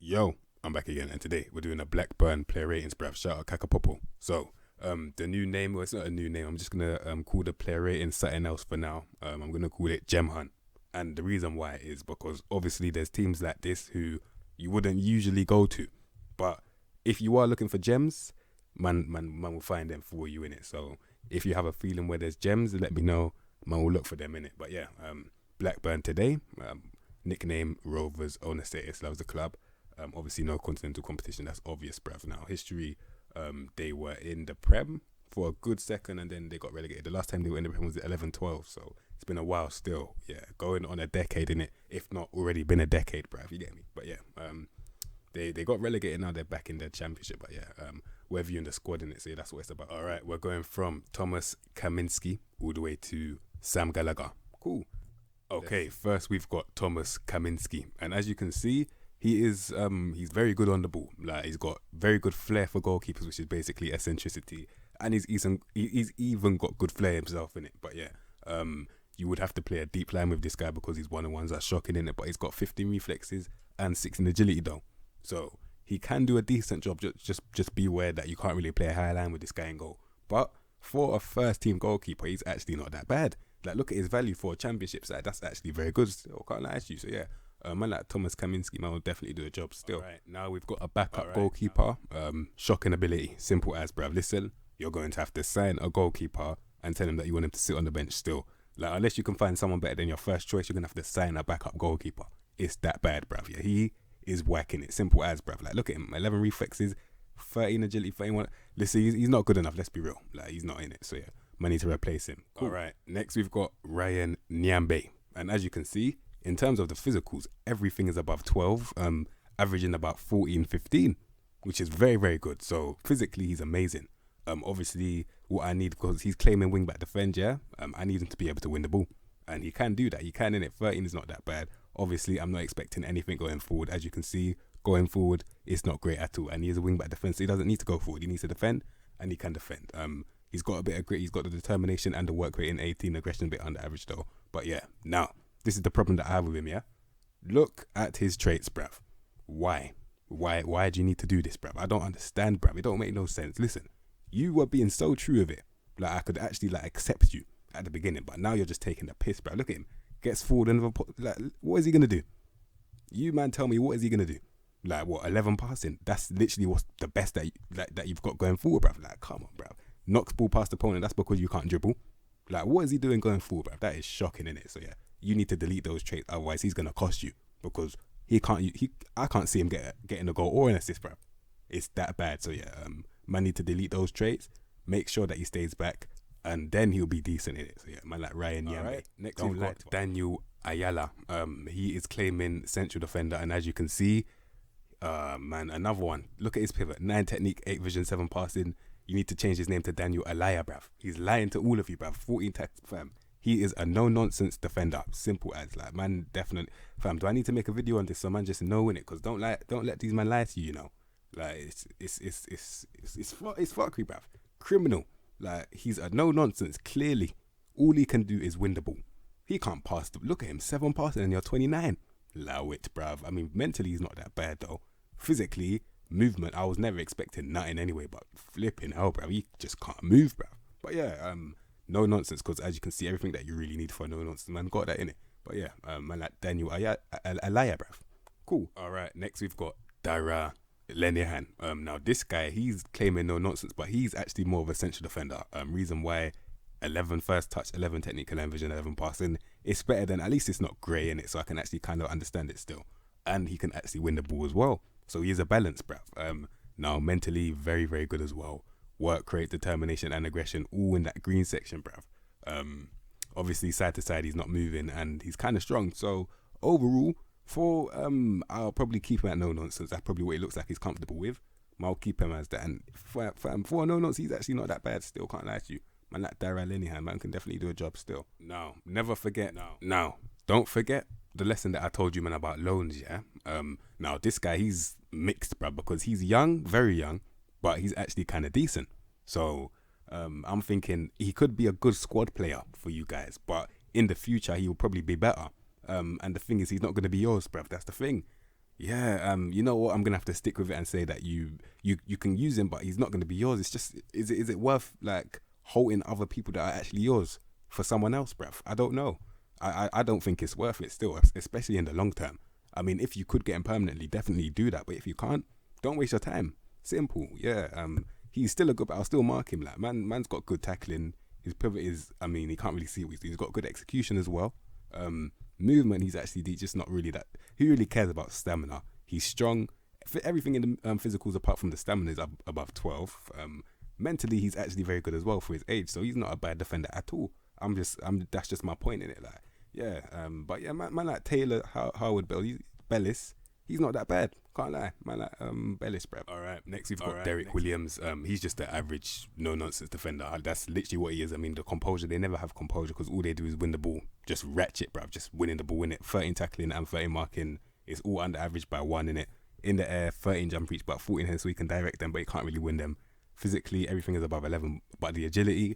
Yo, I'm back again, and today we're doing a Blackburn player ratings, bruv. Shout out Popo. So, the new name, well, it's not a new name. I'm just gonna call the player rating something else for now. I'm gonna call it Gem Hunt, and the reason why is because obviously there's teams like this who you wouldn't usually go to, but if you are looking for gems, man will find them for you in it. So if you have a feeling where there's gems, let me know. Man will look for them in it. But yeah, Blackburn today, nickname Rovers, owner status, loves the club. Obviously no continental competition, that's obvious, bruv. Now history, they were in the Prem for a good second and then they got relegated. The last time they were in the Prem was 11-12, so it's been a while still. Yeah, going on a decade in it, if not already been a decade, bruv, you get me? But yeah, they got relegated, now they're back in the championship. But yeah, we're viewing the squad in it, so yeah, that's what it's about. Alright, we're going from Thomas Kaminski all the way to Sam Gallagher. Cool. Okay, first we've got Thomas Kaminski, and as you can see, he's very good on the ball. Like, he's got very good flair for goalkeepers, which is basically eccentricity, and he's even got good flair himself in it. But yeah, you would have to play a deep line with this guy because he's one of the ones that's shocking in it. But he's got 15 reflexes and 16 agility though, so he can do a decent job. Just be aware that you can't really play a high line with this guy in goal. But for a first team goalkeeper, he's actually not that bad. Like, look at his value for a championship side. That's actually very good still, can't lie to you. So yeah, man like Thomas Kaminski, man, will definitely do a job still. Right, now we've got a backup goalkeeper. Shocking ability, simple as, bruv. Listen, you're going to have to sign a goalkeeper and tell him that you want him to sit on the bench still. Like, unless you can find someone better than your first choice, you're going to have to sign a backup goalkeeper. It's that bad, bruv. Yeah, he is whacking it. Simple as, bruv. Like, look at him, 11 reflexes, 13 agility, 31. Listen, he's not good enough, let's be real. Like, he's not in it, so yeah, man need to replace him. Cool. All right, next we've got Ryan Nyambe. And as you can see, in terms of the physicals, everything is above 12, averaging about 14, 15, which is very, very good. So physically, he's amazing. Obviously, what I need, because he's claiming wing-back defend, yeah, I need him to be able to win the ball. And he can do that. He can in it. 13 is not that bad. Obviously, I'm not expecting anything going forward. As you can see, going forward, it's not great at all. And he is a wing-back defense, so he doesn't need to go forward. He needs to defend, and he can defend. He's got a bit of grit. He's got the determination and the work rate in 18. Aggression a bit under average, though. But yeah, now, this is the problem that I have with him, yeah? Look at his traits, bruv. Why do you need to do this, bruv? I don't understand, bruv. It don't make no sense. Listen, you were being so true of it. Like, I could actually, like, accept you at the beginning, but now you're just taking the piss, bruv. Look at him. Gets forward and, like, what is he going to do? You, man, tell me, what is he going to do? Like, what, 11 passing? That's literally what's the best that you've got going forward, bruv. Like, come on, bruv. Knocks ball past the opponent, that's because you can't dribble. Like, what is he doing going forward, bruv? That is shocking, innit? So, yeah. You need to delete those traits, otherwise he's gonna cost you, because I can't see him getting a goal or an assist, bro. It's that bad. So yeah, man need to delete those traits, make sure that he stays back, and then he'll be decent in it. So yeah, man like Ryan Nyambe. Right. Next we've got Daniel Ayala. He is claiming central defender, and as you can see, man, another one. Look at his pivot: 9 technique, 8 vision, 7 passing. You need to change his name to Daniel Alaya, bruv. He's lying to all of you, bruv. 14 tackles, fam. He is a no-nonsense defender. Simple as, like, man, definitely. Fam, do I need to make a video on this so man just knowing it? Because don't let these men lie to you, you know. Like, it's fuckery, bruv. Criminal. Like, he's a no-nonsense. Clearly, all he can do is win the ball. He can't pass. Look at him, 7 passing and you're 29. Allow it, bruv. I mean, mentally he's not that bad, though. Physically, movement, I was never expecting nothing anyway, but flipping hell, bruv. He just can't move, bruv. But yeah, no nonsense, because as you can see, everything that you really need for a no nonsense man got that in it. But yeah, man like Daniel Alaya, bruv. Cool. All right, next we've got Dara Lenihan. Now this guy, he's claiming no nonsense, but he's actually more of a central defender. Reason why 11 first touch, 11 technical, 11 vision, 11 passing. It's better than, at least it's not grey in it, so I can actually kind of understand it still. And he can actually win the ball as well. So he is a balance, bruv. Now mentally, very, very good as well. Work rate, determination, and aggression, all in that green section, bruv. Obviously, side to side, he's not moving, and he's kind of strong. So overall, I'll probably keep him at no nonsense. That's probably what he looks like he's comfortable with. I'll keep him as that. And for no nonsense, he's actually not that bad still. Can't lie to you. Man, that Dara Lenihan, man, can definitely do a job still. Now, never forget. Now, don't forget the lesson that I told you, man, about loans. Yeah. Now this guy, he's mixed, bruv, because he's young, very young, but he's actually kind of decent. So I'm thinking he could be a good squad player for you guys, but in the future he will probably be better. And the thing is, he's not going to be yours, bruv. That's the thing. Yeah, you know what? I'm gonna have to stick with it and say that you can use him, but he's not gonna be yours. It's just, is it worth like holding other people that are actually yours for someone else, bruv? I don't know. I don't think it's worth it still, especially in the long term. I mean, if you could get him permanently, definitely do that. But if you can't, don't waste your time. Simple. Yeah. He's still a good, but I'll still mark him. Like man's got good tackling. His pivot is, I mean, he can't really see what he's doing. He's got good execution as well. Movement, he's actually just not really that. He really cares about stamina. He's strong. For everything in the physicals apart from the stamina is above 12. Mentally, he's actually very good as well for his age. So he's not a bad defender at all. That's just my point in it. Like, yeah. But yeah, man like Taylor, Howard, Bellis, he's not that bad. Can't lie. Man like Bellis, bruv. All right. Next we've got Derek Williams. He's just the average no nonsense defender. That's literally what he is. I mean, the composure, they never have composure because all they do is win the ball. Just ratchet, bruv. Just winning the ball, win it. 13 tackling and 13 marking. It's all under average by 1 in it. In the air, 13 jump reach, but 14 hands, so he can direct them, but he can't really win them. Physically, everything is above 11, but the agility,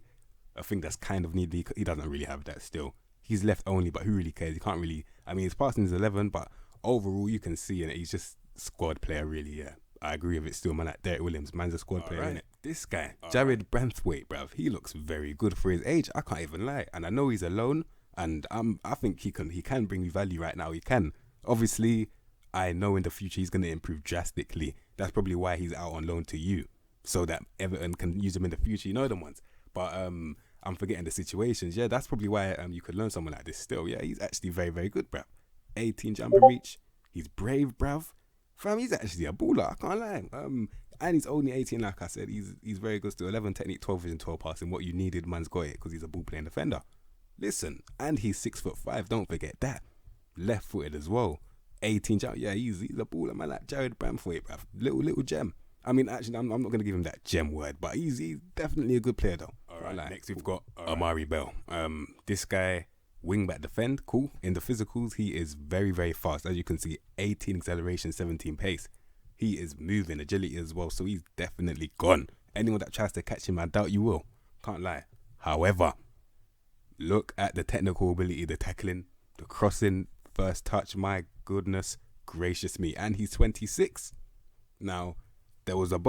I think that's kind of needed. He doesn't really have that still. He's left only, but who really cares? He can't really. I mean, his passing is 11, but overall, you can see in it, he's just squad player, really. Yeah, I agree with it still, man. Like Derek Williams, man's a squad player, innit? This guy, Jared Branthwaite, bruv, he looks very good for his age. I can't even lie, and I know he's alone, and I think he can bring me value right now. He can. Obviously, I know in the future he's going to improve drastically. That's probably why he's out on loan to you, so that Everton can use him in the future. You know them ones. But I'm forgetting the situations. Yeah, that's probably why you could learn someone like this still. Yeah, he's actually very, very good, bruv. 18 jumper reach. He's brave, bruv. Fam, he's actually a baller. I can't lie. And he's only 18, like I said. He's very good still. 11 technique, 12 vision, 12 passing. What you needed, man's got it because he's a ball playing defender. Listen, and he's 6'5". Don't forget that. Left footed as well. 18 jump. Yeah, he's a baller, man. Like Jared Branthwaite, bruv. Little gem. I mean, actually, I'm not going to give him that gem word, but he's definitely a good player, though. All right, next we've got Amari Bell. This guy, wing-back defend, cool. In the physicals, he is very, very fast. As you can see, 18 acceleration, 17 pace. He is moving, agility as well, so he's definitely gone. Anyone that tries to catch him, I doubt you will. Can't lie. However, look at the technical ability, the tackling, the crossing, first touch. My goodness gracious me. And he's 26. Now, there was a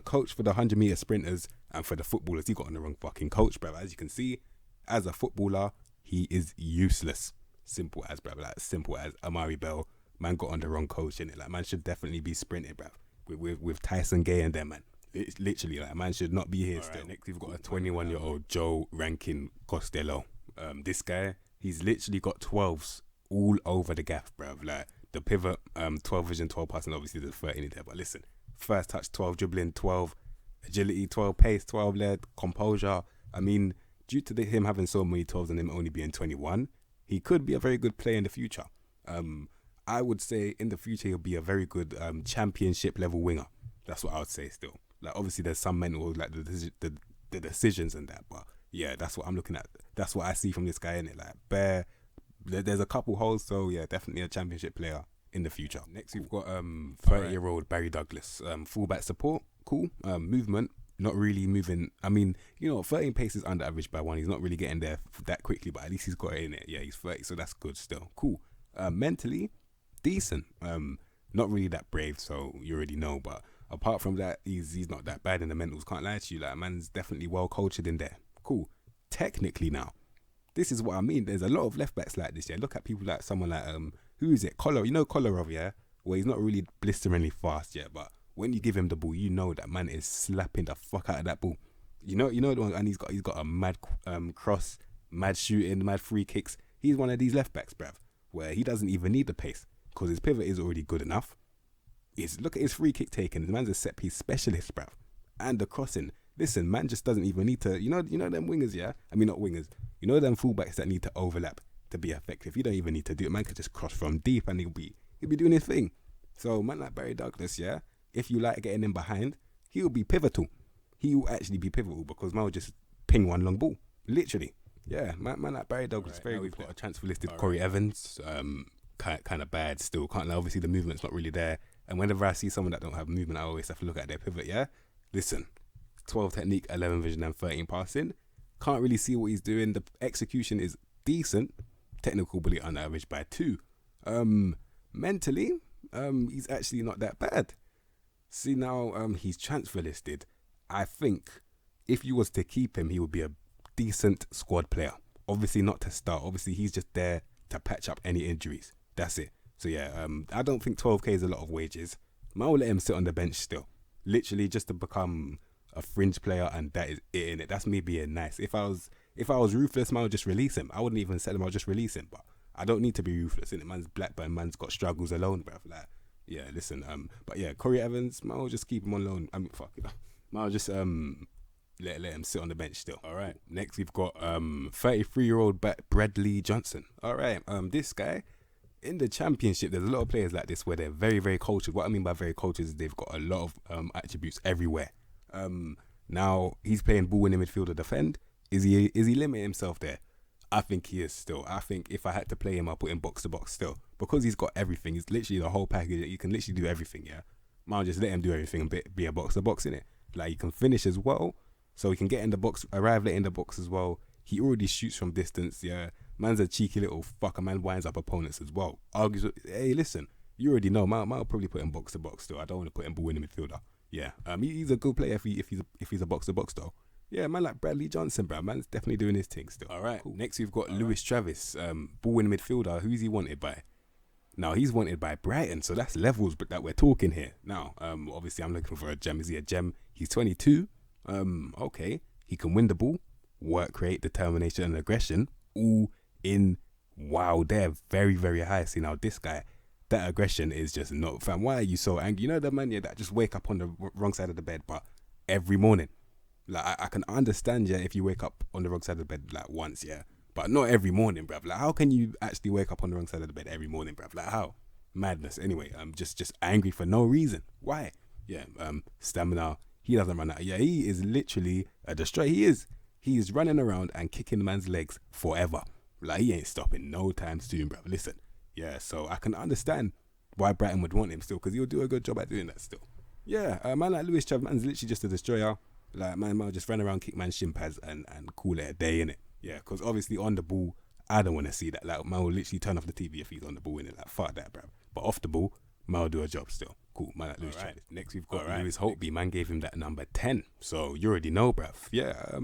coach for the 100-meter sprinters and for the footballers. He got on the wrong fucking coach, bruv. As you can see, as a footballer, he is useless. Simple as, bruv. Like, simple as Amari Bell. Man got on the wrong coach, innit? Like, man should definitely be sprinting, bruv. With Tyson Gay and them, man. It's literally, like, man should not be here still. Right, next, we've got a 21-year-old Joe Rankin Costello. This guy, he's literally got 12s all over the gaff, bruv. Like, the pivot, 12 vision, 12 passing, obviously there's 13 in there, but listen. First touch, 12 dribbling, 12 agility, 12 pace, 12 lead, composure. I mean, due to him having so many 12s and him only being 21, he could be a very good player in the future. I would say in the future he'll be a very good championship level winger. That's what I would say still. Like, obviously there's some mental, like the decisions and that, but yeah, that's what I'm looking at. That's what I see from this guy, innit? Like, there's a couple holes, so yeah, definitely a championship player in the future. Next we've got 30-year-old Barry Douglas. Fullback support, cool. Movement, not really moving. I mean, 13 pace is under average by 1. He's not really getting there that quickly, but at least he's got it in it. Yeah, he's 30, so that's good still. Cool. Mentally, decent. Not really that brave, so you already know, but apart from that, he's not that bad in the mentals. Can't lie to you. Like, man's definitely well cultured in there. Cool. Technically now, this is what I mean. There's a lot of left backs like this. Yeah, look at people like someone like who is it? Kolarov, yeah? Well, he's not really blisteringly fast yet, but when you give him the ball, you know that man is slapping the fuck out of that ball. You know the one, and he's got a mad cross, mad shooting, mad free kicks. He's one of these left backs, bruv, where he doesn't even need the pace because his pivot is already good enough. Look at his free kick taking. The man's a set piece specialist, bruv, and the crossing. Listen, man just doesn't even need to. You know them wingers, yeah? I mean, not wingers. You know them fullbacks that need to overlap to be effective. You don't even need to do it. Man could just cross from deep and he'll be doing his thing. So man like Barry Douglas, yeah, if you like getting in behind, he'll be pivotal. He will actually be pivotal because man will just ping one long ball. Literally. Yeah, man like Barry Douglas, right, very good. We've got a transfer listed, Corey Evans. Kind of bad still. Can't lie. Obviously the movement's not really there. And whenever I see someone that don't have movement, I always have to look at their pivot, yeah? Listen, 12 technique, 11 vision and 13 passing. Can't really see what he's doing. The execution is decent. Technical ability under average by 2. Mentally, he's actually not that bad. See now, he's transfer listed. I think if you was to keep him, he would be a decent squad player. Obviously not to start. Obviously he's just there to patch up any injuries. That's it. So yeah, I don't think 12k is a lot of wages. I will let him sit on the bench still. Literally just to become a fringe player, and that is it in it. That's me being nice. If I was ruthless, man, I would just release him. I wouldn't even sell him, I'll just release him. But I don't need to be ruthless. In it, man's Blackburn, man's got struggles alone, bruv. Like, yeah, listen, but yeah, Corey Evans, man, I'll just keep him on loan. I mean, fuck it. Man, I'll just let him sit on the bench still. All right. Next we've got 33-year-old Bradley Johnson. All right. This guy in the championship, there's a lot of players like this where they're very, very cultured. What I mean by very cultured is they've got a lot of attributes everywhere. Now he's playing ball in the midfield or defend. Is he limiting himself there? I think he is still. I think if I had to play him, I'll put him box to box still, because he's got everything. He's literally the whole package. You can literally do everything. Yeah, man, just let him do everything and be a box to box in it. Like, he can finish as well, so he can get in the box, arrive late in the box as well. He already shoots from distance. Yeah, man's a cheeky little fucker. Man winds up opponents as well. Argues, hey, listen, you already know. Man, I'll probably put him box to box still. I don't want to put him ball in the midfielder. Yeah, he's a good player if he's a box to box though. Yeah, man, like Bradley Johnson, bro. Man's definitely doing his thing still. All right, cool. Next we've got Lewis Travis, ball in the midfielder. Who's he wanted by? Now he's wanted by Brighton, so that's levels, but that we're talking here. Now, obviously I'm looking for a gem. Is he a gem? He's 22. Okay, he can win the ball, work rate, determination, and aggression, all in. Wow, they're very, very high. See, now this guy, that aggression is just not, fam. Why are you so angry? You know the man, yeah, that just wake up on the wrong side of the bed, but every morning. Like, I can understand, yeah, if you wake up on the wrong side of the bed, like, once, yeah, but not every morning, bruv. Like, how can you actually wake up on the wrong side of the bed every morning, bruv? Like, how? Madness. Anyway, just angry for no reason. Why? Yeah, stamina. He doesn't run out. Yeah, he is literally a destroyer. He is running around and kicking the man's legs forever. Like, he ain't stopping no time soon, bruv. Listen, yeah, so I can understand why Brighton would want him still, because he'll do a good job at doing that still. Yeah, man like Lewis Travis, man's literally just a destroyer. Like, man, I'll just run around, kick man's shin pads and call it a day, innit? Yeah, because obviously on the ball, I don't want to see that. Like, man will literally turn off the TV if he's on the ball, innit? Like, fuck that, bruv. But off the ball, man will do a job still. Cool, man like Lewis Travis. Next we've got Lewis Holtby. Man gave him that number 10. So you already know, bruv. Yeah,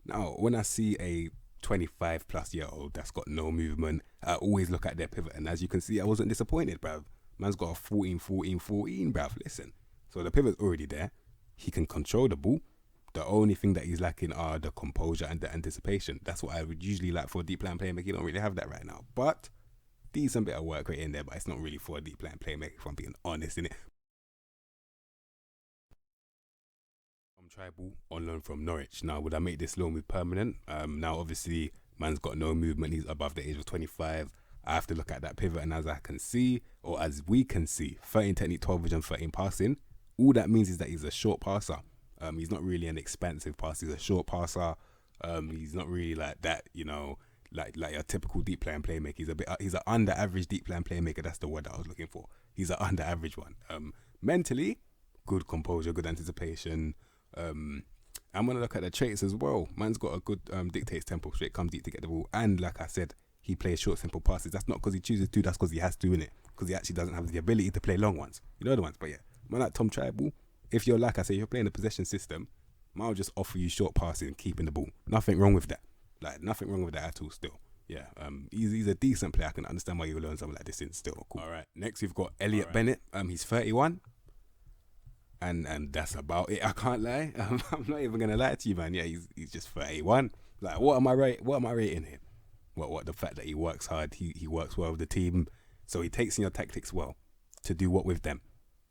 now when I see a 25 plus year old that's got no movement, I always look at their pivot, and as you can see, I wasn't disappointed, bruv. Man's got a 14, bruv. Listen, so the pivot's already there. He can control the ball. The only thing that he's lacking are the composure and the anticipation. That's what I would usually like for a deep line playmaker. You don't really have that right now, but decent bit of work right in there, but it's not really for a deep line playmaker, if I'm being honest, innit? Trybull on loan from Norwich. Now, would I make this loan move permanent? Now, obviously, man's got no movement. He's above the age of 25. I have to look at that pivot, and as I can see, or as we can see, 13 technique, 12 vision, 13 passing. All that means is that he's a short passer. He's not really an expansive passer. He's a short passer. He's not really like that, you know, like a typical deep line playmaker. He's an under average deep line playmaker. That's the word that I was looking for. He's an under average one. Mentally, good composure, good anticipation. I'm gonna look at the traits as well. Man's got a good dictates tempo, straight, comes deep to get the ball, and like I said, he plays short, simple passes. That's not because he chooses to. That's because he has to, innit? Because he actually doesn't have the ability to play long ones. You know the ones, but yeah, man like Tom Trybull. If you're like I say, you're playing a possession system, I'll just offer you short passing, keeping the ball. Nothing wrong with that. Like, nothing wrong with that at all still. Yeah, he's a decent player. I can understand why you learn something like this in still. Cool. All right. Next we've got Elliot Bennet. He's 31. And that's about it. I can't lie. I'm not even gonna lie to you, man. Yeah, he's just 31. Like, what am I rating him? What the fact that he works hard, he works well with the team, so he takes in your tactics well. To do what with them?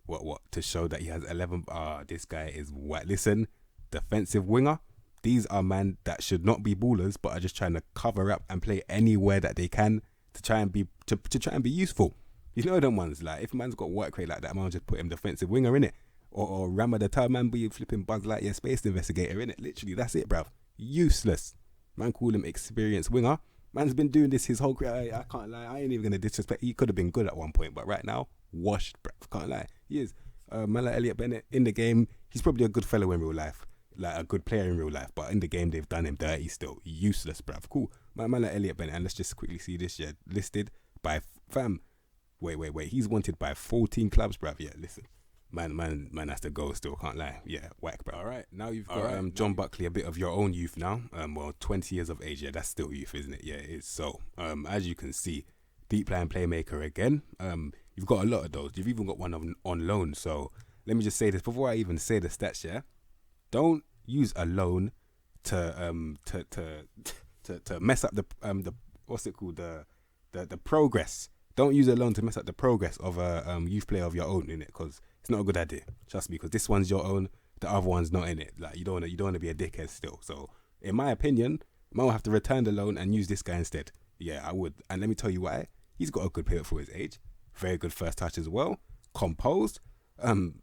What to show that he has 11. This guy is what? Listen, defensive winger. These are men that should not be ballers, but are just trying to cover up and play anywhere that they can to try and be useful. You know them ones. Like, if man's got work rate like that, man just put him defensive winger in it, or Rama the time man be flipping Buzz Lightyear space investigator in it. Literally, that's it, bruv. Useless. Man, call him experienced winger. Man's been doing this his whole career. I can't lie. I ain't even gonna disrespect. He could have been good at one point, but right now, washed, bruv. Can't lie. He is. Man like Elliot Bennet in the game, he's probably a good fellow in real life, like a good player in real life, but in the game they've done him dirty still. Useless, bruv. Cool. Man like Elliot Bennet, and let's just quickly see this, yeah, listed by fam. Wait. He's wanted by 14 clubs, bruv. Yeah, listen. Man has to go still, can't lie. Yeah, whack, bro. All right, now you've got John Buckley, a bit of your own youth now. Well, 20 years of age, yeah, that's still youth, isn't it? Yeah, it is. So, as you can see, deep line playmaker again. You've got a lot of those. You've even got one on loan. So, let me just say this before I even say the stats, yeah? Don't use a loan to mess up the what's it called? The progress. Don't use a loan to mess up the progress of a youth player of your own, innit? Because it's not a good idea. Trust me, because this one's your own, the other one's not in it. Like you don't want to be a dickhead still. So in my opinion, man will have to return the loan and use this guy instead. Yeah, I would. And let me tell you why. He's got a good pivot for his age. Very good first touch as well. Composed.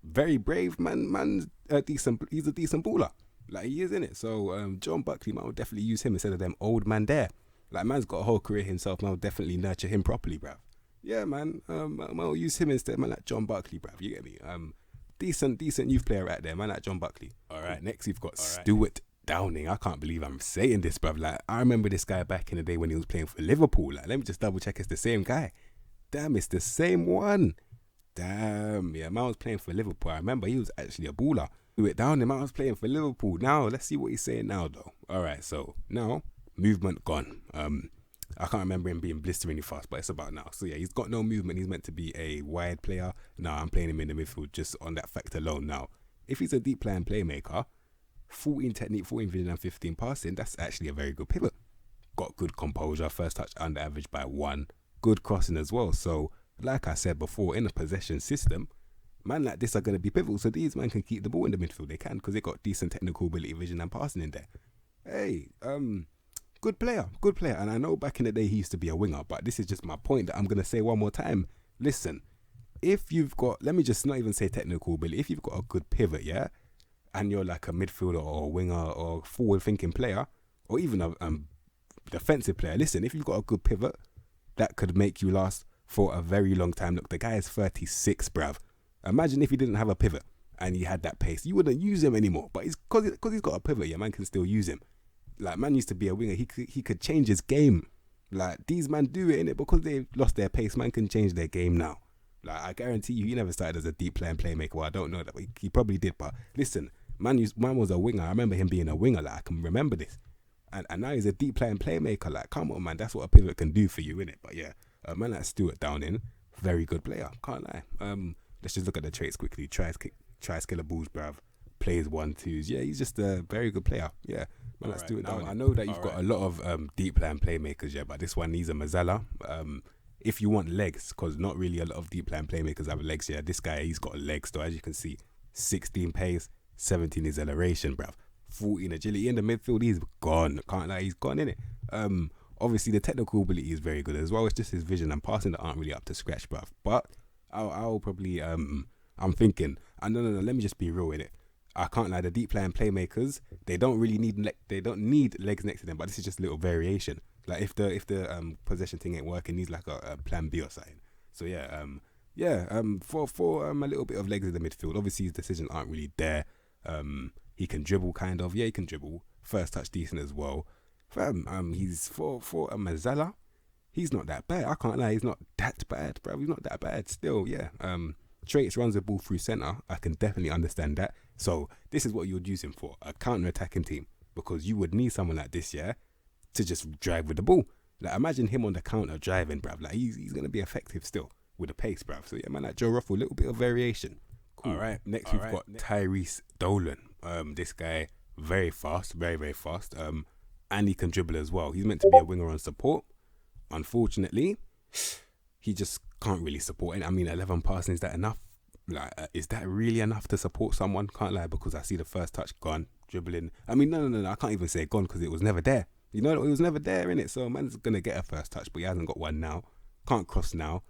Very brave. Man's decent. He's a decent baller. Like he is, in it. So John Buckley, man, would definitely use him instead of them old man there. Like man's got a whole career himself. Man will definitely nurture him properly, bruv. Yeah, man. I'll use him instead, man, like John Buckley, bruv. You get me? Decent youth player right there, man, like John Buckley. All right, next we've got Stuart Downing. I can't believe I'm saying this, bruv. Like, I remember this guy back in the day when he was playing for Liverpool. Like, let me just double check it's the same guy. Damn, it's the same one. Damn, yeah, man was playing for Liverpool. I remember he was actually a baller. Stuart Downing, man was playing for Liverpool. Now, let's see what he's saying now, though. All right, so now, movement gone. I can't remember him being blisteringly fast, but it's about now. So yeah, he's got no movement. He's meant to be a wide player. Now I'm playing him in the midfield just on that fact alone. Now, if he's a deep playing playmaker, 14 technique, 14 vision and 15 passing, that's actually a very good pivot. Got good composure, first touch under average by 1. Good crossing as well. So like I said before, in a possession system, man like this are going to be pivotal. So these man can keep the ball in the midfield. They can because they got decent technical ability, vision and passing in there. Hey, good player. And I know back in the day he used to be a winger, but this is just my point that I'm going to say one more time. Listen, if you've got, let me just not even say technical ability, if you've got a good pivot, yeah, and you're like a midfielder or a winger or forward-thinking player, or even a defensive player, listen, if you've got a good pivot, that could make you last for a very long time. Look, the guy is 36, bruv. Imagine if he didn't have a pivot and he had that pace. You wouldn't use him anymore, but because he's got a pivot, yeah, man can still use him. Like, man used to be a winger. He could change his game. Like, these man do it, innit? Because they've lost their pace, man can change their game now. Like, I guarantee you, he never started as a deep playing playmaker. Well, I don't know that, but he probably did. But listen, man was a winger. I remember him being a winger. Like, I can remember this. And now he's a deep playing playmaker. Like, come on, man. That's what a pivot can do for you, innit? But yeah, a man like Stuart Downing, very good player. Can't lie. Let's just look at the traits quickly. Tries killer balls, bruv. Plays 1-2s. Yeah, he's just a very good player. Yeah. Man, let's do it now. I know that you've got a lot of deep plan playmakers, yeah, but this one needs a Mazzala. If you want legs, because not really a lot of deep plan playmakers have legs, yeah. This guy, he's got legs, though, as you can see. 16 pace, 17 acceleration, bruv. 14 agility in the midfield, he's gone. Can't lie, he's gone, innit? Obviously, the technical ability is very good as well. It's just his vision and passing that aren't really up to scratch, bruv. But I'll probably, I'm thinking, no, let me just be real, innit? I can't lie, the deep playing playmakers, they don't need legs next to them, but this is just a little variation. Like if the possession thing ain't working, needs like a plan B or something. So for a little bit of legs in the midfield. Obviously his decisions aren't really there. He can dribble kind of. Yeah, he can dribble. First touch decent as well. He's for a Mazzala, he's not that bad. I can't lie, he's not that bad, bro. He's not that bad still, yeah. Traits runs the ball through centre. I can definitely understand that. So this is what you would use him for, a counter-attacking team, because you would need someone like this, yeah, to just drive with the ball. Like, imagine him on the counter driving, bruv. Like, he's going to be effective still with the pace, bruv. So yeah, man, like Joe Rothwell, a little bit of variation. Cool. All right, next we've got Tyrese Dolan. This guy, very fast, very, very fast. And he can dribble as well. He's meant to be a winger on support. Unfortunately, he just can't really support it. I mean, 11 passing, is that enough? Like, is that really enough to support someone? Can't lie, because I see the first touch gone, dribbling. I mean, no, I can't even say gone because it was never there. You know, it was never there, innit? So man's gonna get a first touch, but he hasn't got one now. Can't cross now.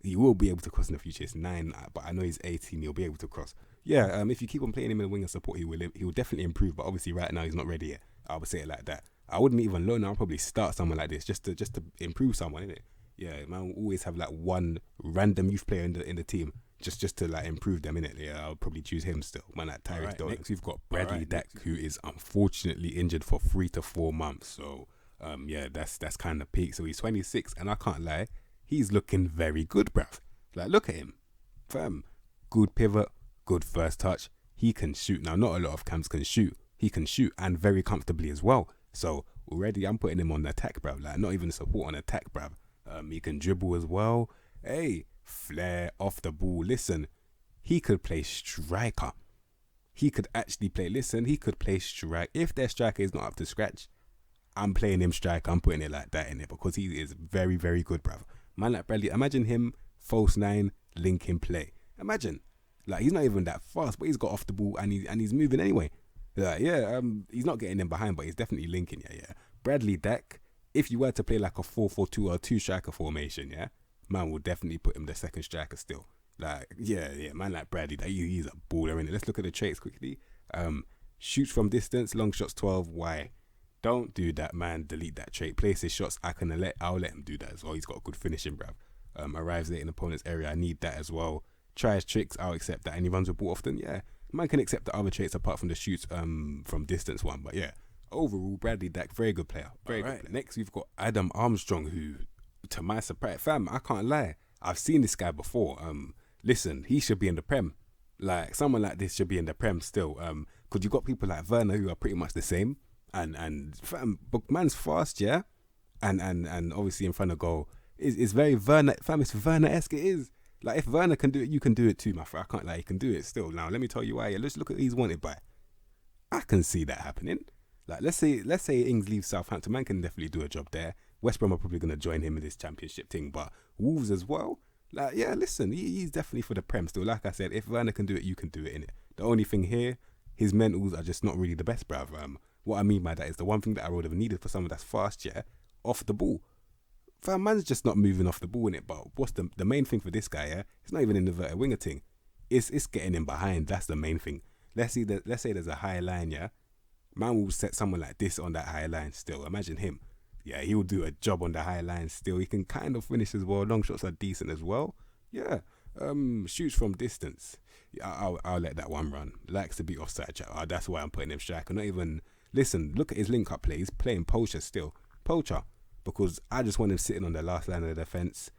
He will be able to cross in the future. It's 9, but I know he's 18. He'll be able to cross. Yeah. If you keep on playing him in the wing and support, he will definitely improve. But obviously, right now he's not ready yet. I would say it like that. I wouldn't even loan. I'll probably start someone like this just to improve someone, innit? Yeah, man will always have like one random youth player in the team just to like improve them, innit? Yeah, I'll probably choose him still. Man, like Tyrese Dolan. Next we've got Bradley Dack, who is unfortunately injured for 3 to 4 months. So that's kind of peak. So he's 26, and I can't lie, he's looking very good, bruv. Like, look at him. Fam, good pivot, good first touch. He can shoot. Now, not a lot of cams can shoot. He can shoot and very comfortably as well. So, already I'm putting him on the attack, bruv. Like, not even support on attack, bruv. He can dribble as well. Hey, flair off the ball. Listen, he could play striker. He could actually play, he could play strike. If their striker is not up to scratch, I'm playing him striker. I'm putting it like that in it because he is very, very good, bruv. Man like Bradley, imagine him, false 9, linking play. Imagine. Like, he's not even that fast, but he's got off the ball and he's moving anyway. Like, he's not getting in behind, but he's definitely linking, yeah. Bradley, dack, if you were to play like a 4-4-2 or 2 striker formation, yeah, man will definitely put him the second striker still. Like, yeah, man like Bradley, he's a baller in it. Let's look at the traits quickly. Shoots from distance, long shots 12. Why? Don't do that, man. Delete that trait. Places shots, I'll let him do that as well. He's got good finishing, bruv. Arrives late in opponent's area, I need that as well. Tries tricks, I'll accept that. And he runs the ball often, yeah. Man can accept the other traits apart from the shoots from distance one. But yeah, overall, Bradley Dack, very good player. Very good player. Next, we've got Adam Armstrong, who, to my surprise, fam, I can't lie, I've seen this guy before. Listen, he should be in the Prem. Like, someone like this should be in the Prem still. Because you got people like Werner who are pretty much the same. And fam, but man's fast, yeah? And obviously in front of goal is very Werner, fam, it's Werner-esque, it is. Like, if Werner can do it, you can do it too, my friend. I can't lie, he can do it still. Now, let me tell you why. Let's look at who he's wanted by. I can see that happening. Like, let's say Ings leaves Southampton, man can definitely do a job there. West Brom are probably going to join him in this championship thing, but Wolves as well. Like, yeah, listen, he's definitely for the Prem still. Like I said, if Werner can do it, you can do it, innit? The only thing here, his mentals are just not really the best, bruv. What I mean by that is the one thing that I would have needed for someone that's fast, yeah, off the ball. Fam, man's just not moving off the ball, innit? But what's the main thing for this guy, yeah? It's not even in the inverted winger thing. It's getting him behind. That's the main thing. Let's say there's a high line, yeah? Man will set someone like this on that high line still. Imagine him. Yeah, he'll do a job on the high line still. He can kind of finish as well. Long shots are decent as well. Yeah. Shoots from distance. Yeah, I'll let that one run. Likes to be offside chat. That's why I'm putting him striker. Not even... Listen, look at his link-up play. He's playing poacher still. Poacher. Because I just want him sitting on the last line of the defence.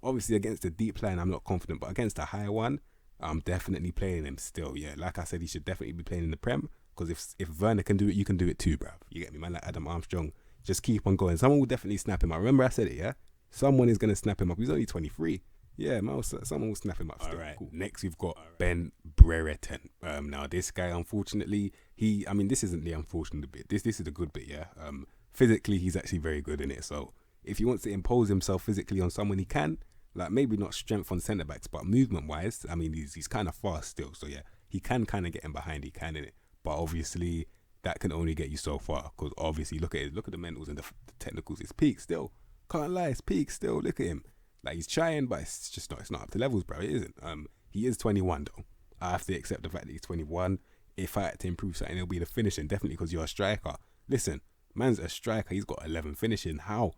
Obviously, against the deep line, I'm not confident. But against the higher one, I'm definitely playing him still. Yeah, like I said, he should definitely be playing in the Prem. Because if Werner can do it, you can do it too, bruv. You get me, man? Like Adam Armstrong. Just keep on going. Someone will definitely snap him up. Remember I said it, yeah? Someone is going to snap him up. He's only 23. Yeah, man, someone will snap him up still. All right. Cool. Next, we've got Ben Bereton. Now, this guy, unfortunately, this isn't the unfortunate bit. This is the good bit, yeah? Physically, he's actually very good in it. So, if he wants to impose himself physically on someone, he can. Like, maybe not strength on centre-backs, but movement-wise, he's kind of fast still. So, yeah, he can kind of get him behind. He can in it. But obviously... that can only get you so far because obviously look at the mentals and the technicals. It's peak still. Can't lie, it's peak still. Look at him. Like, he's trying, but it's not up to levels, bro. It isn't. He is 21 though. I have to accept the fact that he's 21. If I had to improve something, it'll be the finishing, definitely, because you're a striker. Listen, man's a striker. He's got 11 finishing. How?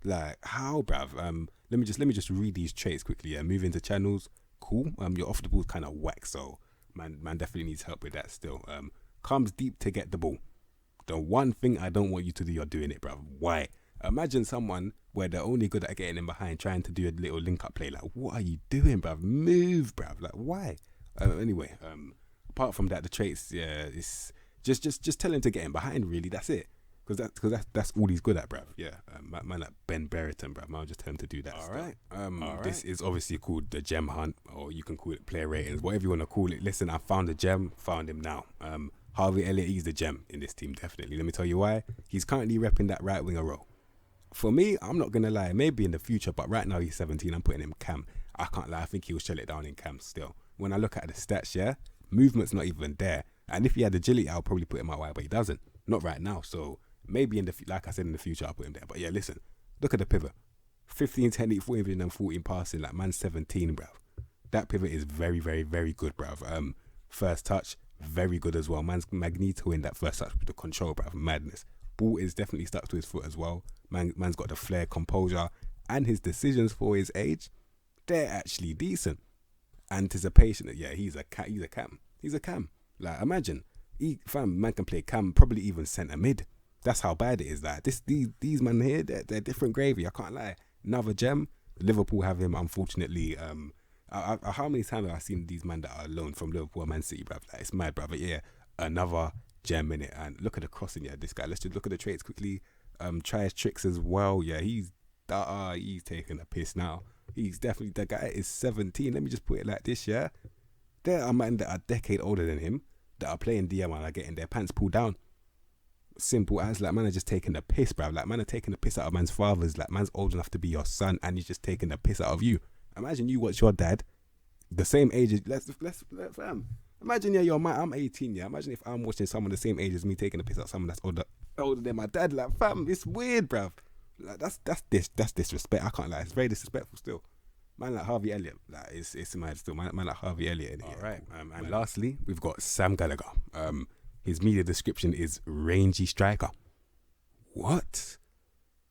Like, how, bruv? Let me just read these traits quickly. Yeah, move into channels. Cool. Your off the ball's kind of whack, so man definitely needs help with that still. Comes deep to get the ball. The one thing I don't want you to do, you're doing it, bruv. Why? Imagine someone where they're only good at getting in behind, trying to do a little link-up play. Like, what are you doing, bruv? Move, bruv. Like, why? Anyway, apart from that, the traits, yeah, it's just tell him to get in behind, really. That's it. Because that's all he's good at, bruv. Yeah, man like Ben Bereton, bruv. I'll just tell him to do that. All right. This is obviously called the gem hunt, or you can call it player ratings, whatever you want to call it. Listen, I found a gem, found him now. Harvey Elliot, he's the gem in this team, definitely. Let me tell you why. He's currently repping that right winger role. For me, I'm not going to lie, maybe in the future, but right now he's 17, I'm putting him cam. I can't lie, I think he'll shell it down in cam still. When I look at the stats, yeah, movement's not even there. And if he had agility, I'll probably put him out wide, but he doesn't. Not right now, so maybe like I said, in the future, I'll put him there. But yeah, listen, look at the pivot. 15 technique, 14 vision, and 14 passing, like man's 17, bruv. That pivot is very, very, very good, bruv. First touch, very good as well. Man's Magneto in that first touch with the control, bruv. Madness. Ball is definitely stuck to his foot as well. Man's got the flair, composure, and his decisions for his age, they're actually decent. Anticipation, yeah, he's a cam. He's a cam. Like, imagine, man can play cam, probably even centre mid. That's how bad it is. Like, these men here, they're different gravy. I can't lie. Another gem. Liverpool have him, unfortunately. How many times have I seen these men that are loaned from Liverpool and Man City, bruv? Like, it's mad, bruv. But yeah, another gem in it. And look at the crossing, yeah, this guy. Let's just look at the traits quickly. Try his tricks as well. Yeah, he's taking a piss now. He's definitely, the guy is 17. Let me just put it like this, yeah. There are men that are a decade older than him that are playing DM and are getting their pants pulled down. Simple as, like, man are just taking the piss, bruv. Like, man are taking the piss out of man's fathers. Like, man's old enough to be your son and he's just taking the piss out of you. Imagine you watch your dad, the same age as, let's imagine, yeah, I'm 18, yeah. Imagine if I'm watching someone the same age as me taking the piss out of someone that's older than my dad. Like, fam, it's weird, bruv. Like, that's disrespect. I can't lie. It's very disrespectful still. Man like Harvey Elliot, like it's mad still. Man like Harvey Elliot. In it. All right. And lastly, we've got Sam Gallagher. His media description is rangy striker. What?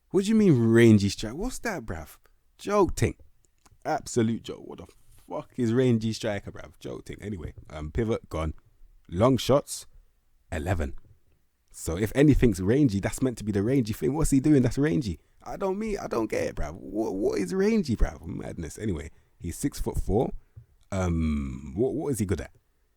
What do you mean rangy striker? What's that, bruv? Joke thing. Absolute joke. What the fuck is rangy striker, bruv? Joke thing. Anyway, pivot gone. Long shots, 11. So if anything's rangy, that's meant to be the rangy thing. What's he doing? That's rangy. I don't get it, bruv. What is rangy, bruv? Madness. Anyway, he's 6'4". What is he good at?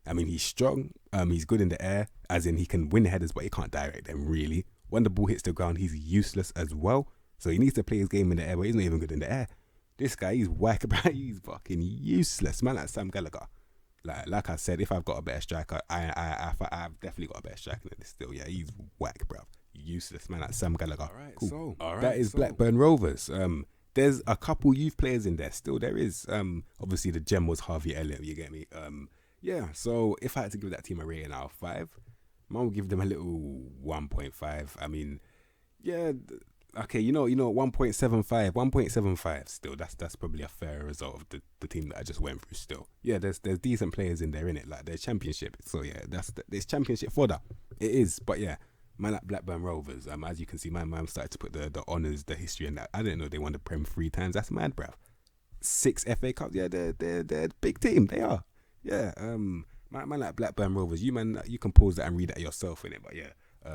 I mean, he's strong. He's good in the air, as in he can win headers, but he can't direct them really. When the ball hits the ground, he's useless as well. So he needs to play his game in the air, but he's not even good in the air. This guy, he's whack, bruv. He's fucking useless, man. Like Sam Gallagher. Like I said, if I've got a better striker, I've definitely got a better striker than this still. Yeah, he's whack, bruv. Useless, man. Like Sam Gallagher. All right, cool. That is Blackburn Rovers. There's a couple youth players in there still. There is. Obviously the gem was Harvey Elliot. You get me? Yeah. So if I had to give that team a rating out of 5, I would give them a little 1.5. I mean, yeah. Okay, you know, 1.75 still. That's probably a fair result of the team that I just went through still. Yeah, there's decent players in there, innit? Like, there's championship. So yeah, there's championship fodder. It is, but yeah, man like Blackburn Rovers, as you can see, my man started to put the honours, the history and that. I didn't know they won the Prem 3 times. That's mad, bruv. 6 FA Cups, yeah, they're a big team. They are. Yeah, man like Blackburn Rovers, you can pause that and read that yourself, innit? But yeah.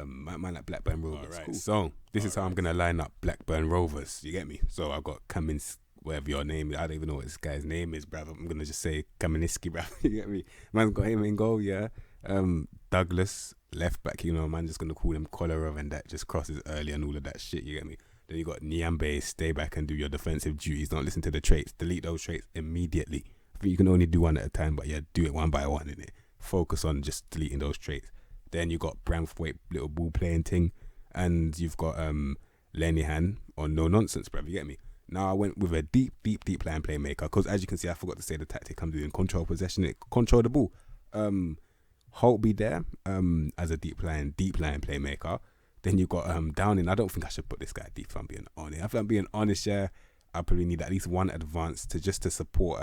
Man like Blackburn Rovers. Right. Cool. So this is how I'm gonna line up Blackburn Rovers. You get me? So I've got kamnski, whatever your name is. I don't even know what this guy's name is, bruv. I'm gonna just say kamnski, bruv. You get me? Man's got him in goal, yeah. Douglas, left back, you know, man, just gonna call him Kolarov and that just crosses early and all of that shit, you get me? Then you got nyambe, stay back and do your defensive duties. Don't listen to the traits. Delete those traits immediately. I think you can only do one at a time, but yeah, do it one by one, innit? Focus on just deleting those traits. Then you got branthwaite, little ball playing thing, and you've got lenihan on no nonsense, bruv. You get me? Now I went with a deep line playmaker because, as you can see, I forgot to say the tactic I'm doing: control possession, control the ball. Holtby there as a deep line playmaker. Then you got Downing. I don't think I should put this guy deep. If I'm being honest, yeah, I probably need at least one advance to support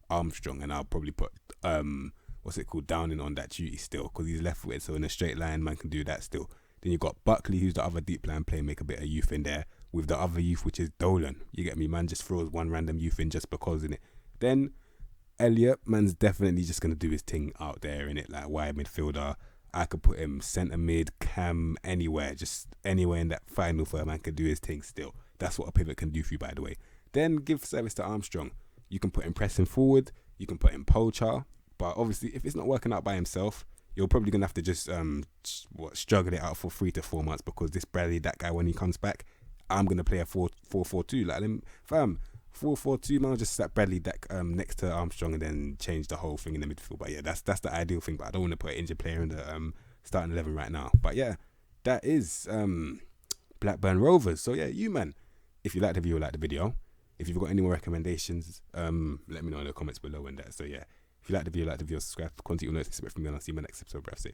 Armstrong, and I'll probably put Downing on that duty still because he's left with it. So in a straight line, man can do that still. Then you got Buckley, who's the other deep line playmaker, a bit of youth in there with the other youth, which is Dolan. You get me? Man just throws one random youth in just because in it. Then Elliot, man's definitely just gonna do his thing out there in it, like wide midfielder. I could put him centre mid, cam, anywhere, just anywhere in that final third. Man can do his thing still. That's what a pivot can do for you, by the way. Then give service to Armstrong. You can put him pressing forward. You can put him poacher. But obviously, if it's not working out by himself, you're probably going to have to just struggle it out for 3 to 4 months because this Bradley, that guy, when he comes back, I'm going to play a 4-4-2. Like, fam, 4-4-2, man, I'll just set Bradley Dack next to Armstrong and then change the whole thing in the midfield. But yeah, that's the ideal thing. But I don't want to put an injured player in the starting 11 right now. But yeah, that is Blackburn Rovers. So yeah, you, man, if you like the video, like the video. If you've got any more recommendations, let me know in the comments below and that. So yeah. If you like the video, subscribe for content you'll notice from me, and I'll see you in my next episode, bruv.